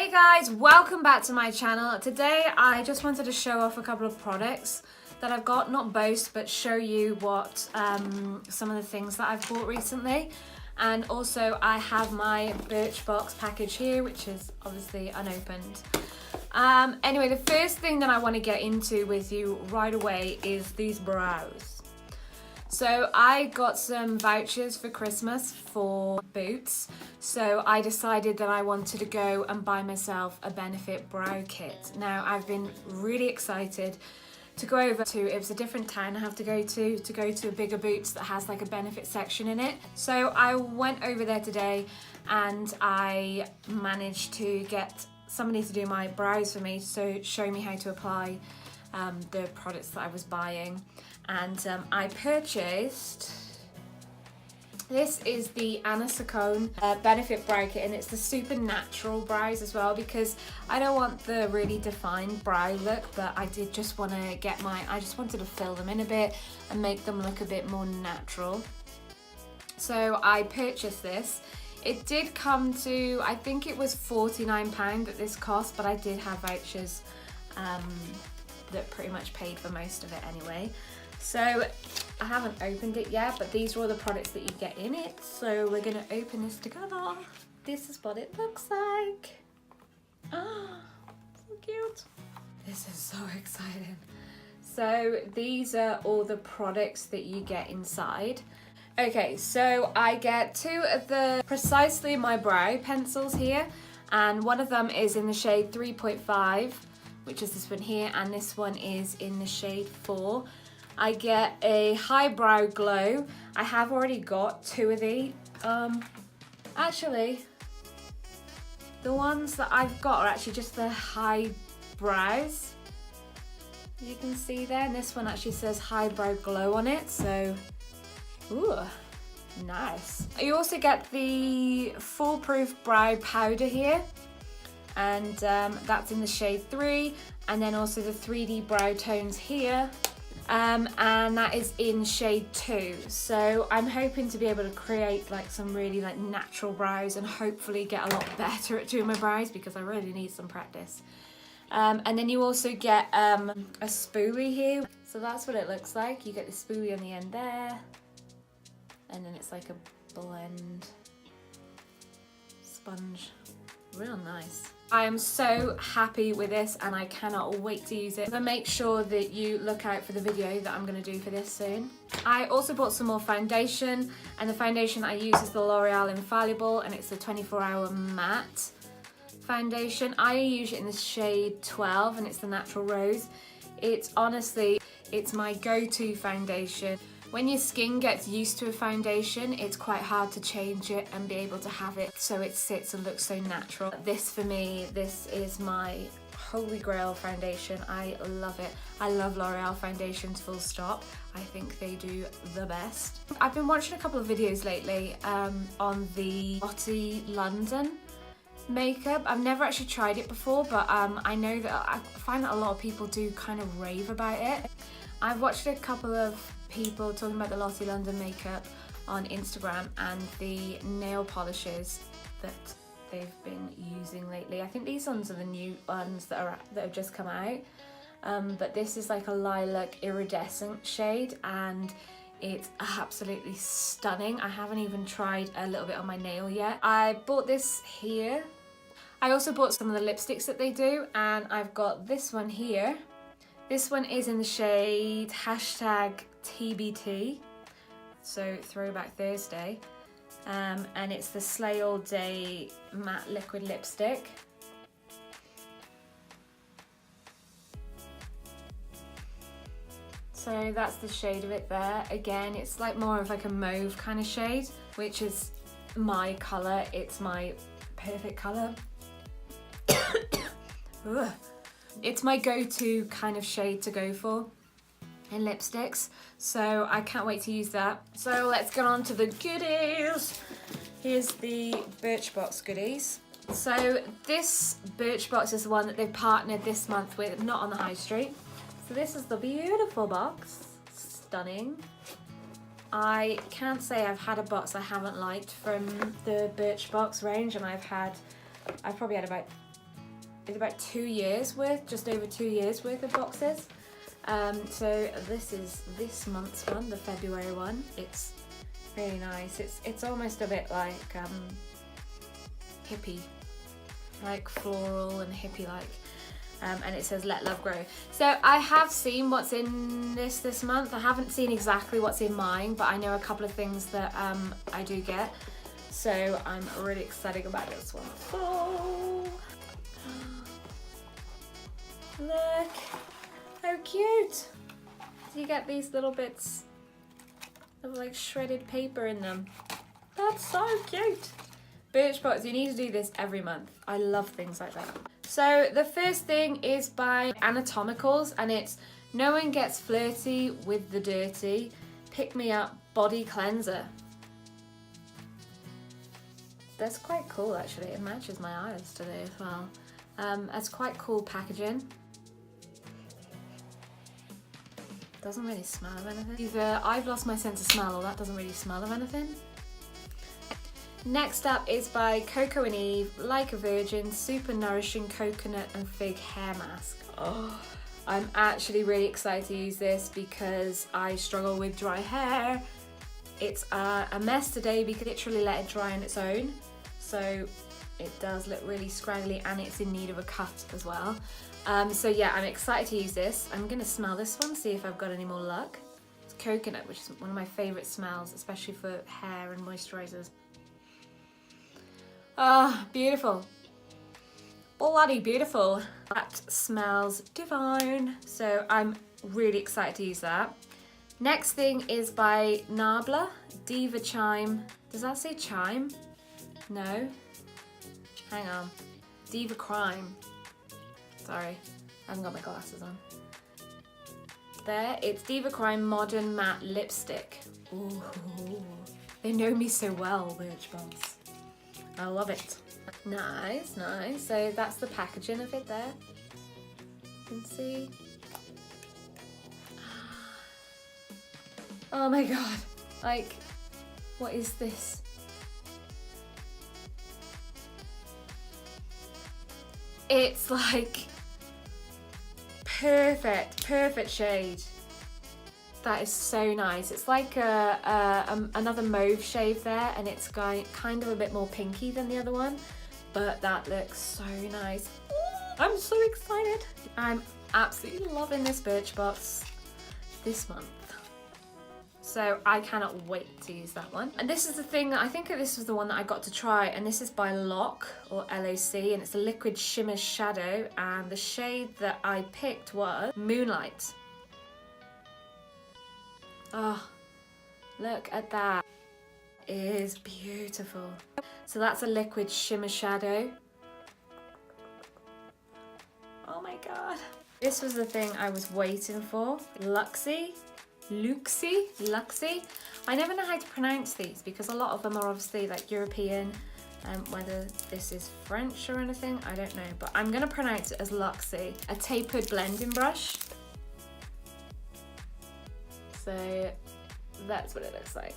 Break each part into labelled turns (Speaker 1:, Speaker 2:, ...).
Speaker 1: Hey guys, welcome back to my channel. Today I just wanted to show off a couple of products that I've got, not boast, but show you what some of the things that I've bought recently. And also I have my Birchbox package here, which is obviously unopened. Anyway, the first thing that I want to get into with you right away is these brows. So I got some vouchers for Christmas for boots, so I decided that I wanted to go and buy myself a Benefit brow kit. Now I've been really excited to go over to, it was a different town I have to go to a bigger Boots that has like a Benefit section in it. So I went over there today and I managed to get somebody to do my brows for me, so show me how to apply the products that I was buying. And I purchased, this is the Saconne Benefit brow kit, and it's the super natural brows as well, because I don't want the really defined brow look, but I did just want to get I just wanted to fill them in a bit and make them look a bit more natural. So I purchased this. It did come to, I think it was £49 that this cost, but I did have vouchers that pretty much paid for most of it anyway. So I haven't opened it yet, but these are all the products that you get in it. So we're gonna open this together. This is what it looks like. Ah, so cute. This is so exciting. So these are all the products that you get inside. Okay, so I get two of the Precisely My Brow pencils here, and one of them is in the shade 3.5, which is this one here, and this one is in the shade 4. I get a Highbrow Glow. I have already got two of these. Actually, the ones that I've got are actually just the high brows. You can see there, and this one actually says Highbrow Glow on it, so, ooh, nice. You also get the Foolproof Brow Powder here, and that's in the shade 3, and then also the 3D Brow Tones here. And that is in shade 2. So I'm hoping to be able to create like some really like natural brows and hopefully get a lot better at doing my brows, because I really need some practice. And then you also get a spoolie here. So that's what it looks like. You get the spoolie on the end there, and then it's like a blend sponge. Real nice. I am so happy with this and I cannot wait to use it. So make sure that you look out for the video that I'm going to do for this soon. I also bought some more foundation, and the foundation I use is the L'Oreal Infallible, and it's a 24-hour matte foundation. I use it in the shade 12, and it's the Natural Rose. It's honestly, it's my go-to foundation. When your skin gets used to a foundation, it's quite hard to change it and be able to have it so it sits and looks so natural. This for me, this is my holy grail foundation. I love it. I love L'Oreal foundations, full stop. I think they do the best. I've been watching a couple of videos lately on the Lottie London makeup. I've never actually tried it before, but I know that I find that a lot of people do kind of rave about it. I've watched a couple of people talking about the Lottie London makeup on Instagram and the nail polishes that they've been using lately. I think these ones are the new ones that have just come out. But this is like a lilac iridescent shade, and it's absolutely stunning. I haven't even tried a little bit on my nail yet. I bought this here. I also bought some of the lipsticks that they do, and I've got this one here. This one is in the shade #TBT, so Throwback Thursday, and it's the Slay All Day Matte Liquid Lipstick. So that's the shade of it there. Again, it's like more of like a mauve kind of shade, which is my colour. It's my perfect colour. It's my go-to kind of shade to go for in lipsticks, so I can't wait to use that. So let's get on to the goodies. Here's the Birchbox goodies. So this Birchbox is the one that they've partnered this month with, not on the high street. So this is the beautiful box, stunning. I can't say I've had a box I haven't liked from the Birchbox range, and I've probably had about is about 2 years worth, just over 2 years worth of boxes. So this is this month's one, the February one. It's really nice. It's almost a bit like hippie, like floral and hippie like. And it says let love grow. So I have seen what's in this month. I haven't seen exactly what's in mine, but I know a couple of things that I do get. So I'm really excited about this one. Oh, look how cute. So you get these little bits of like shredded paper in them. That's so cute. Birchbox, you need to do this every month. I love things like that. So the first thing is by Anatomicals, and it's No One Gets Flirty with the Dirty Pick Me Up Body Cleanser. That's quite cool actually. It matches my eyes today as well. That's quite cool packaging. Doesn't really smell of anything. Either I've lost my sense of smell or that doesn't really smell of anything. Next up is by Coco and Eve, Like a Virgin, Super Nourishing Coconut and Fig Hair Mask. Oh, I'm actually really excited to use this because I struggle with dry hair. It's a mess today because I literally let it dry on its own. So it does look really scraggly and it's in need of a cut as well. So yeah, I'm excited to use this. I'm gonna smell this one, see if I've got any more luck. It's coconut, which is one of my favorite smells, especially for hair and moisturizers. Ah, beautiful. Bloody beautiful. That smells divine. So I'm really excited to use that. Next thing is by Nabla, Diva Chime. Does that say chime? No. Hang on. Diva Crime. Sorry, I haven't got my glasses on. There, it's Diva Crime Modern Matte Lipstick. Ooh, they know me so well, Birchbox. I love it. Nice, nice. So that's the packaging of it there. You can see. Oh my god. Like, what is this? It's like perfect shade. That is so nice. It's like another mauve shade there, and it's kind of a bit more pinky than the other one, but that looks so nice. I'm so excited. I'm absolutely loving this Birchbox this month. So I cannot wait to use that one. And this is the thing that I think this was the one that I got to try, and this is by LOC or LOC, and it's a liquid shimmer shadow, and the shade that I picked was Moonlight. Oh, look at that. It is beautiful. So that's a liquid shimmer shadow. Oh my god. This was the thing I was waiting for. Luxie. I never know how to pronounce these because a lot of them are obviously like European. Whether this is French or anything, I don't know. But I'm going to pronounce it as Luxie. A tapered blending brush. So that's what it looks like.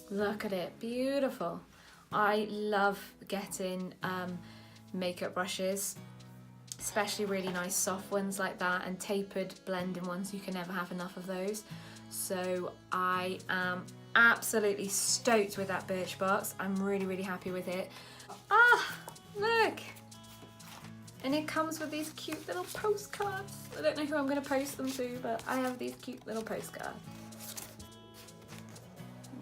Speaker 1: Look at it, beautiful. I love getting makeup brushes, especially really nice soft ones like that, and tapered blending ones. You can never have enough of those. So I am absolutely stoked with that Birchbox. I'm really happy with it. Ah, look. And it comes with these cute little postcards. I don't know who I'm going to post them to, but I have these cute little postcards.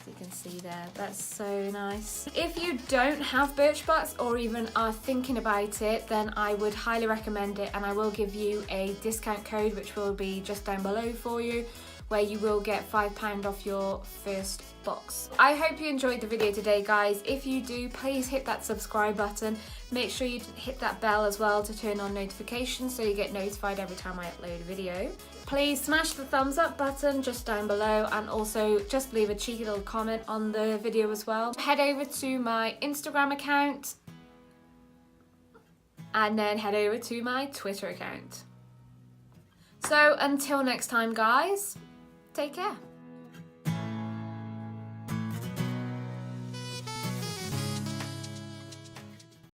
Speaker 1: As you can see there, that's so nice. If you don't have Birchbox or even are thinking about it, then I would highly recommend it, and I will give you a discount code which will be just down below for you, where you will get £5 off your first box. I hope you enjoyed the video today, guys. If you do, please hit that subscribe button. Make sure you hit that bell as well to turn on notifications so you get notified every time I upload a video. Please smash the thumbs up button just down below, and also just leave a cheeky little comment on the video as well. Head over to my Instagram account and then head over to my Twitter account. So until next time, guys, take care.